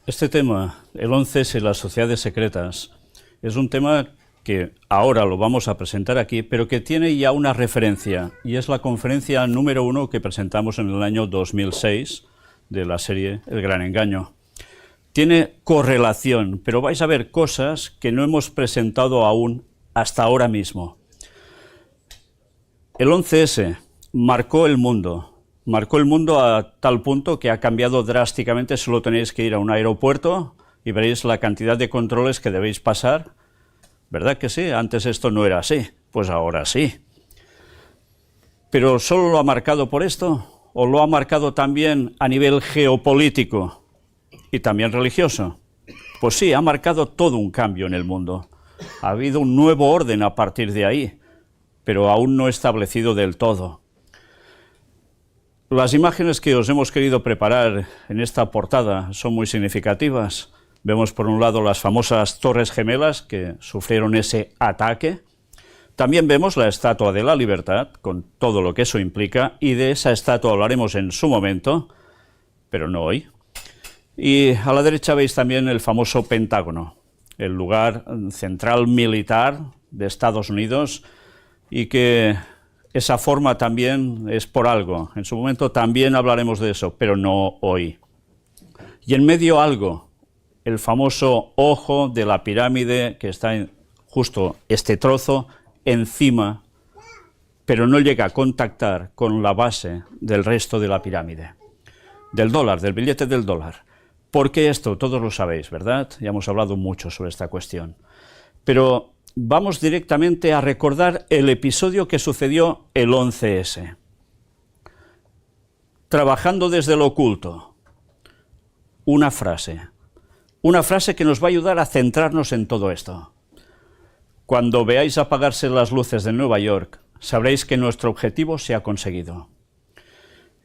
Este tema, el 11S y las sociedades secretas, es un tema que ahora lo vamos a presentar aquí, pero que tiene ya una referencia, y es la conferencia número 1 que presentamos en el año 2006 de la serie El Gran Engaño. Tiene correlación, pero vais a ver cosas que no hemos presentado aún hasta ahora mismo. El 11S marcó el mundo a tal punto que ha cambiado drásticamente. Solo tenéis que ir a un aeropuerto y veréis la cantidad de controles que debéis pasar. ¿Verdad que sí? Antes esto no era así, pues ahora sí. ¿Pero solo lo ha marcado por esto? ¿O lo ha marcado también a nivel geopolítico y también religioso? Pues sí, ha marcado todo un cambio en el mundo. Ha habido un nuevo orden a partir de ahí, pero aún no establecido del todo. Las imágenes que os hemos querido preparar en esta portada son muy significativas. Vemos por un lado las famosas Torres Gemelas que sufrieron ese ataque. También vemos la Estatua de la Libertad, con todo lo que eso implica, y de esa estatua hablaremos en su momento, pero no hoy. Y a la derecha veis también el famoso Pentágono, el lugar central militar de Estados Unidos, y que esa forma también es por algo. En su momento también hablaremos de eso, pero no hoy. Y en medio algo, el famoso ojo de la pirámide que está en justo este trozo encima, pero no llega a contactar con la base del resto de la pirámide. Del dólar, del billete del dólar. ¿Por qué esto? Todos lo sabéis, ¿verdad? Ya hemos hablado mucho sobre esta cuestión. Pero vamos directamente a recordar el episodio que sucedió el 11S. Trabajando desde lo oculto. Una frase que nos va a ayudar a centrarnos en todo esto. Cuando veáis apagarse las luces de Nueva York, sabréis que nuestro objetivo se ha conseguido.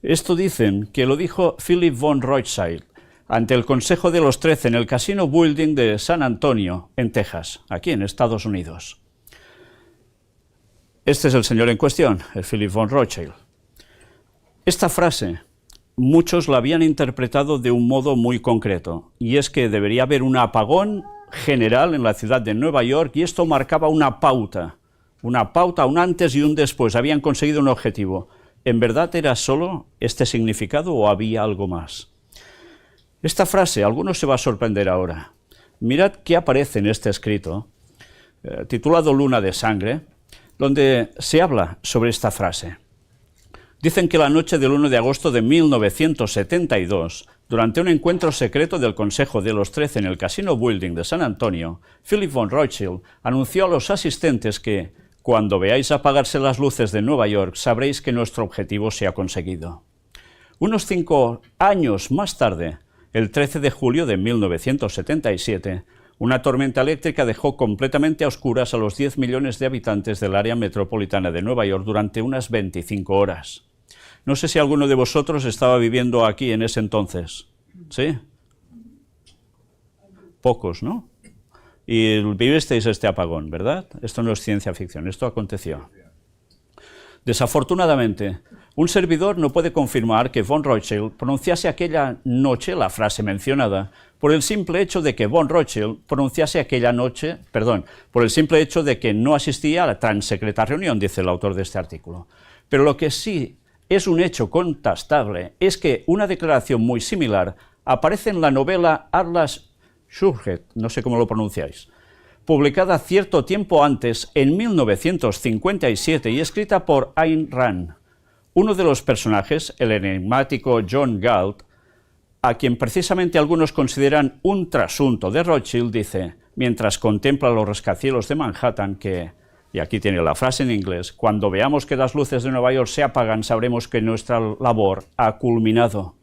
Esto dicen que lo dijo Philip von Rothschild ante el Consejo de los 13 en el Casino Building de San Antonio, en Texas, aquí en Estados Unidos. Este es el señor en cuestión, el Philip von Rothschild. Esta frase, muchos la habían interpretado de un modo muy concreto, y es que debería haber un apagón general en la ciudad de Nueva York, y esto marcaba una pauta, un antes y un después. Habían conseguido un objetivo. ¿En verdad era solo este significado o había algo más? Esta frase, algunos se va a sorprender ahora. Mirad qué aparece en este escrito, titulado Luna de Sangre, donde se habla sobre esta frase. Dicen que la noche del 1 de agosto de 1972, durante un encuentro secreto del Consejo de los 13 en el Casino Building de San Antonio, Philip von Rothschild anunció a los asistentes que, cuando veáis apagarse las luces de Nueva York, sabréis que nuestro objetivo se ha conseguido. Unos 5 años más tarde, el 13 de julio de 1977, una tormenta eléctrica dejó completamente a oscuras a los 10 millones de habitantes del área metropolitana de Nueva York durante unas 25 horas. No sé si alguno de vosotros estaba viviendo aquí en ese entonces. ¿Sí? Pocos, ¿no? Y vivisteis este apagón, ¿verdad? Esto no es ciencia ficción, esto aconteció. Desafortunadamente, un servidor no puede confirmar que von Rothschild pronunciase aquella noche la frase mencionada por el simple hecho de que von Rothschild pronunciase aquella noche, por el simple hecho de que no asistía a la tan secreta reunión, dice el autor de este artículo. Pero lo que sí es un hecho contrastable es que una declaración muy similar aparece en la novela Atlas Shrugged, no sé cómo lo pronunciáis, publicada cierto tiempo antes, en 1957, y escrita por Ayn Rand. Uno de los personajes, el enigmático John Galt, a quien precisamente algunos consideran un trasunto de Rothschild, dice, mientras contempla los rascacielos de Manhattan, que, y aquí tiene la frase en inglés, cuando veamos que las luces de Nueva York se apagan, sabremos que nuestra labor ha culminado.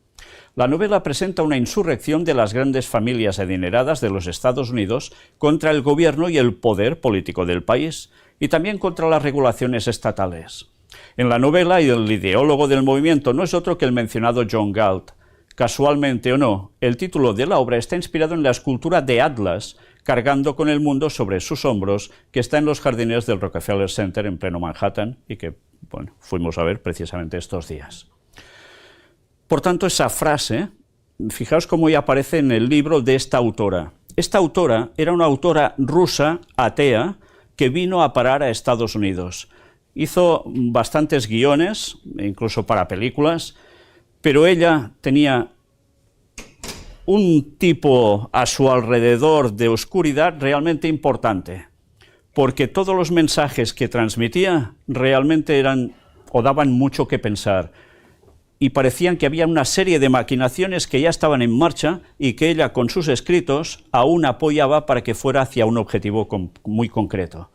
La novela presenta una insurrección de las grandes familias adineradas de los Estados Unidos contra el gobierno y el poder político del país, y también contra las regulaciones estatales. En la novela, el ideólogo del movimiento no es otro que el mencionado John Galt. Casualmente o no, el título de la obra está inspirado en la escultura de Atlas, cargando con el mundo sobre sus hombros, que está en los jardines del Rockefeller Center en pleno Manhattan, y que, bueno, fuimos a ver precisamente estos días. Por tanto, esa frase fijaos cómo ya aparece en el libro de esta autora. Esta autora era una autora rusa, atea, que vino a parar a Estados Unidos. Hizo bastantes guiones, incluso para películas, pero ella tenía un tipo a su alrededor de oscuridad realmente importante, porque todos los mensajes que transmitía realmente eran o daban mucho que pensar, y parecían que había una serie de maquinaciones que ya estaban en marcha y que ella con sus escritos aún apoyaba para que fuera hacia un objetivo muy concreto.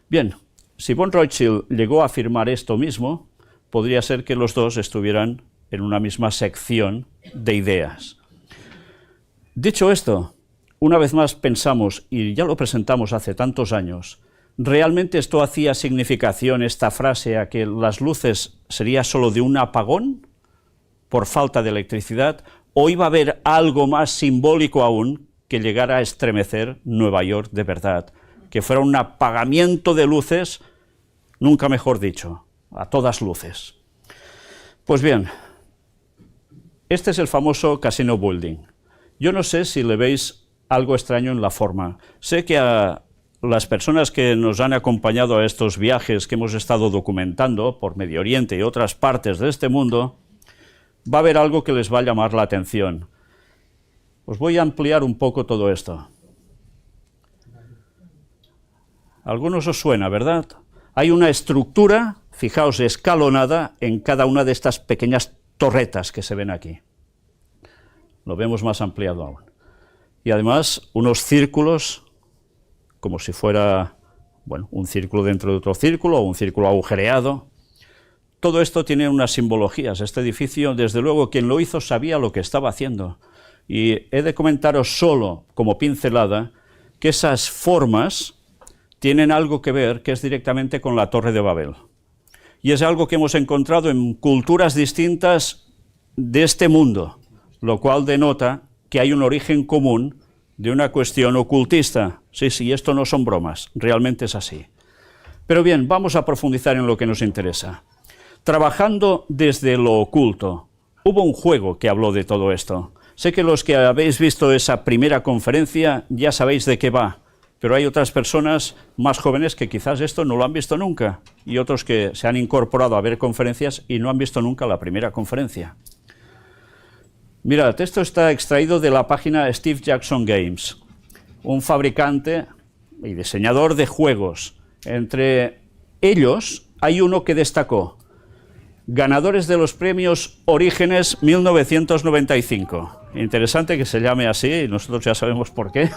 Bien, si von Rothschild llegó a afirmar esto mismo, podría ser que los dos estuvieran en una misma sección de ideas. Dicho esto, una vez más pensamos, y ya lo presentamos hace tantos años, ¿realmente esto hacía significación, esta frase, a que las luces sería solo de un apagón por falta de electricidad, o iba a haber algo más simbólico aún que llegara a estremecer Nueva York de verdad, que fuera un apagamiento de luces, nunca mejor dicho, a todas luces? Pues bien, este es el famoso Casino Building. Yo no sé si le veis algo extraño en la forma. Sé que a las personas que nos han acompañado a estos viajes que hemos estado documentando por Medio Oriente y otras partes de este mundo, va a haber algo que les va a llamar la atención. Os voy a ampliar un poco todo esto. A algunos os suena, ¿verdad? Hay una estructura, fijaos, escalonada en cada una de estas pequeñas torretas que se ven aquí. Lo vemos más ampliado aún. Y además unos círculos, como si fuera, bueno, un círculo dentro de otro círculo o un círculo agujereado. Todo esto tiene unas simbologías. Este edificio, desde luego, quien lo hizo sabía lo que estaba haciendo. Y he de comentaros solo, como pincelada, que esas formas tienen algo que ver, que es directamente con la Torre de Babel. Y es algo que hemos encontrado en culturas distintas de este mundo, lo cual denota que hay un origen común de una cuestión ocultista. Sí, esto no son bromas, realmente es así. Pero bien, vamos a profundizar en lo que nos interesa. Trabajando desde lo oculto, hubo un juego que habló de todo esto. Sé que los que habéis visto esa primera conferencia ya sabéis de qué va, pero hay otras personas más jóvenes que quizás esto no lo han visto nunca, y otros que se han incorporado a ver conferencias y no han visto nunca la primera conferencia. Mirad, esto está extraído de la página Steve Jackson Games, un fabricante y diseñador de juegos. Entre ellos hay uno que destacó: ganadores de los premios Orígenes 1995. Interesante que se llame así, y nosotros ya sabemos por qué.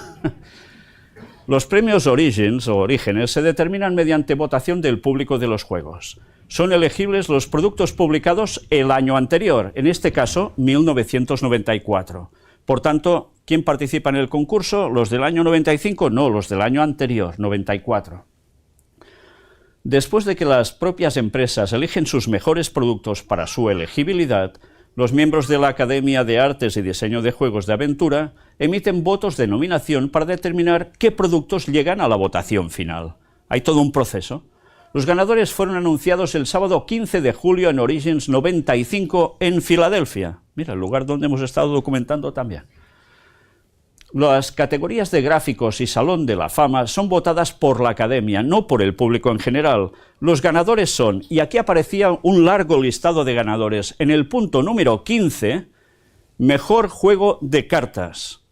Los premios Origins o Orígenes se determinan mediante votación del público de los juegos. Son elegibles los productos publicados el año anterior, en este caso 1994. Por tanto, ¿quién participa en el concurso? ¿Los del año 95? No, los del año anterior, 94. Después de que las propias empresas eligen sus mejores productos para su elegibilidad, los miembros de la Academia de Artes y Diseño de Juegos de Aventura emiten votos de nominación para determinar qué productos llegan a la votación final. Hay todo un proceso. Los ganadores fueron anunciados el sábado 15 de julio en Origins 95 en Filadelfia. Mira, el lugar donde hemos estado documentando también. Las categorías de gráficos y Salón de la Fama son votadas por la Academia, no por el público en general. Los ganadores son, y aquí aparecía un largo listado de ganadores, en el punto número 15, Mejor Juego de Cartas.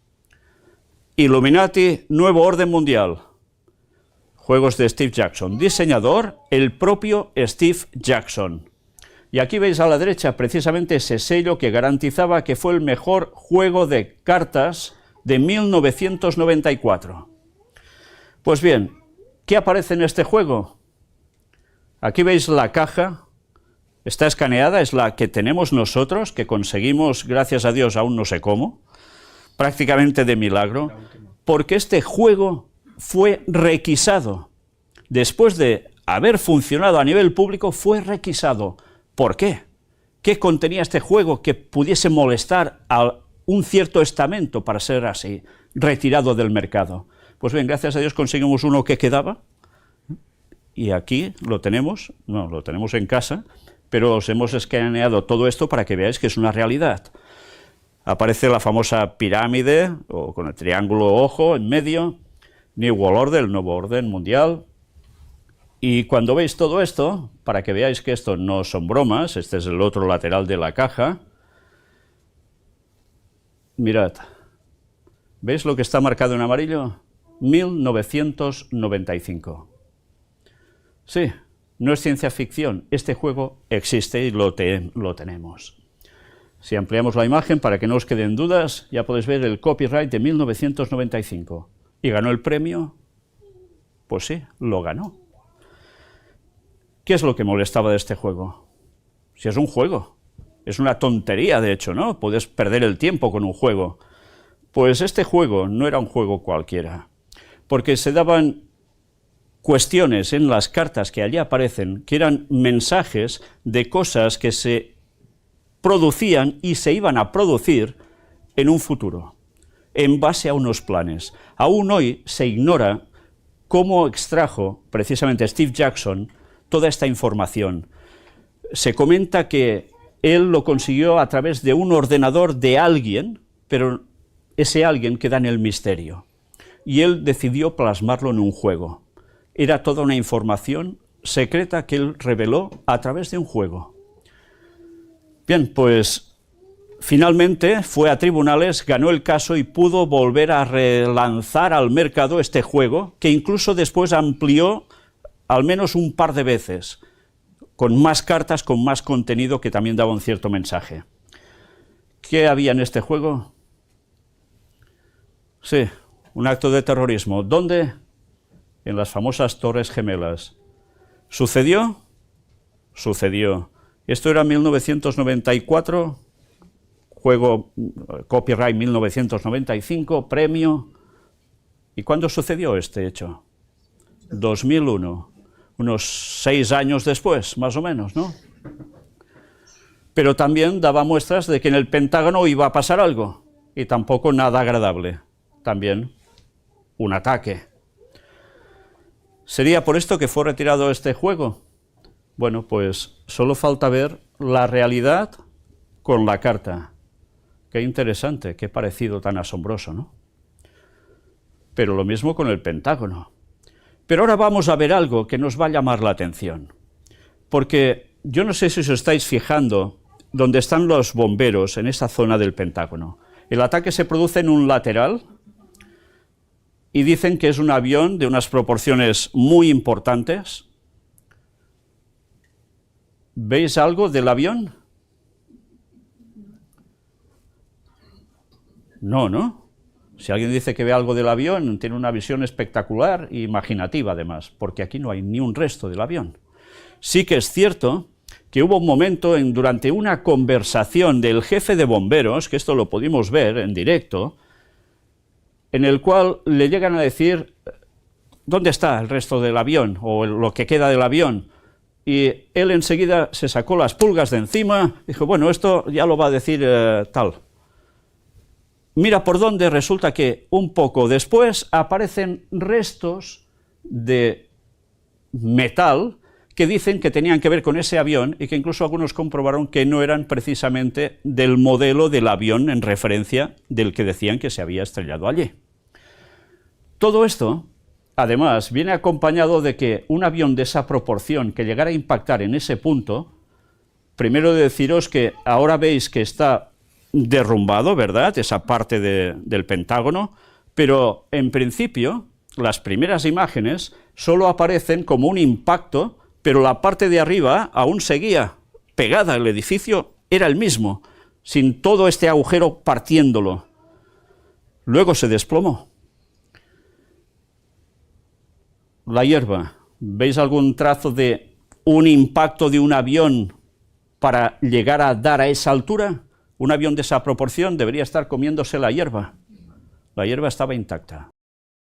Illuminati, Nuevo Orden Mundial. Juegos de Steve Jackson. Diseñador, el propio Steve Jackson. Y aquí veis a la derecha precisamente ese sello que garantizaba que fue el mejor juego de cartas de 1994. Pues bien, ¿qué aparece en este juego? Aquí veis la caja, está escaneada, es la que tenemos nosotros, que conseguimos, gracias a Dios, aún no sé cómo, prácticamente de milagro, porque este juego fue requisado. Después de haber funcionado a nivel público, fue requisado. ¿Por qué? ¿Qué contenía este juego que pudiese molestar a un cierto estamento para ser así, retirado del mercado? Pues bien, gracias a Dios conseguimos uno que quedaba, y aquí lo tenemos, no, lo tenemos en casa, pero os hemos escaneado todo esto para que veáis que es una realidad. Aparece la famosa pirámide, o con el triángulo ojo en medio, New World Order, el nuevo orden mundial. Y cuando veis todo esto, para que veáis que esto no son bromas, este es el otro lateral de la caja, mirad, ¿veis lo que está marcado en amarillo? 1995. Sí, no es ciencia ficción, este juego existe y lo tenemos. Si ampliamos la imagen para que no os queden dudas, ya podéis ver el copyright de 1995. ¿Y ganó el premio? Pues sí, lo ganó. ¿Qué es lo que molestaba de este juego? Si es un juego, es una tontería de hecho, ¿no? Puedes perder el tiempo con un juego. Pues este juego no era un juego cualquiera, porque se daban cuestiones en las cartas que allí aparecen, que eran mensajes de cosas que se producían y se iban a producir en un futuro, en base a unos planes. Aún hoy se ignora cómo extrajo precisamente Steve Jackson toda esta información. Se comenta que él lo consiguió a través de un ordenador de alguien, pero ese alguien queda en el misterio. Y él decidió plasmarlo en un juego. Era toda una información secreta que él reveló a través de un juego. Bien, pues finalmente fue a tribunales, ganó el caso y pudo volver a relanzar al mercado este juego, que incluso después amplió al menos un par de veces, con más cartas, con más contenido que también daba un cierto mensaje. ¿Qué había en este juego? Sí, un acto de terrorismo. ¿Dónde? En las famosas Torres Gemelas. ¿Sucedió? Sucedió. Esto era 1994, juego copyright 1995, premio. ¿Y cuándo sucedió este hecho? 2001. Unos 6 años después, más o menos, ¿no? Pero también daba muestras de que en el Pentágono iba a pasar algo, y tampoco nada agradable. También un ataque. ¿Sería por esto que fue retirado este juego? Bueno, pues solo falta ver la realidad con la carta. Qué interesante, qué parecido tan asombroso, ¿no? Pero lo mismo con el Pentágono. Pero ahora vamos a ver algo que nos va a llamar la atención, porque yo no sé si os estáis fijando dónde están los bomberos en esa zona del Pentágono. El ataque se produce en un lateral y dicen que es un avión de unas proporciones muy importantes. ¿Veis algo del avión? No, ¿no? Si alguien dice que ve algo del avión, tiene una visión espectacular e imaginativa además, porque aquí no hay ni un resto del avión. Sí que es cierto que hubo un momento durante una conversación del jefe de bomberos, que esto lo pudimos ver en directo, en el cual le llegan a decir ¿dónde está el resto del avión? O lo que queda del avión. Y él enseguida se sacó las pulgas de encima, dijo, bueno, esto ya lo va a decir tal. Mira por dónde resulta que un poco después aparecen restos de metal que dicen que tenían que ver con ese avión y que incluso algunos comprobaron que no eran precisamente del modelo del avión en referencia del que decían que se había estrellado allí. Todo esto, además, viene acompañado de que un avión de esa proporción que llegara a impactar en ese punto, primero de deciros que ahora veis que está derrumbado, ¿verdad?, esa parte del Pentágono, pero en principio las primeras imágenes solo aparecen como un impacto, pero la parte de arriba aún seguía pegada, el edificio era el mismo, sin todo este agujero partiéndolo. Luego se desplomó. La hierba, ¿veis algún trazo de un impacto de un avión para llegar a dar a esa altura? Un avión de esa proporción debería estar comiéndose la hierba. La hierba estaba intacta.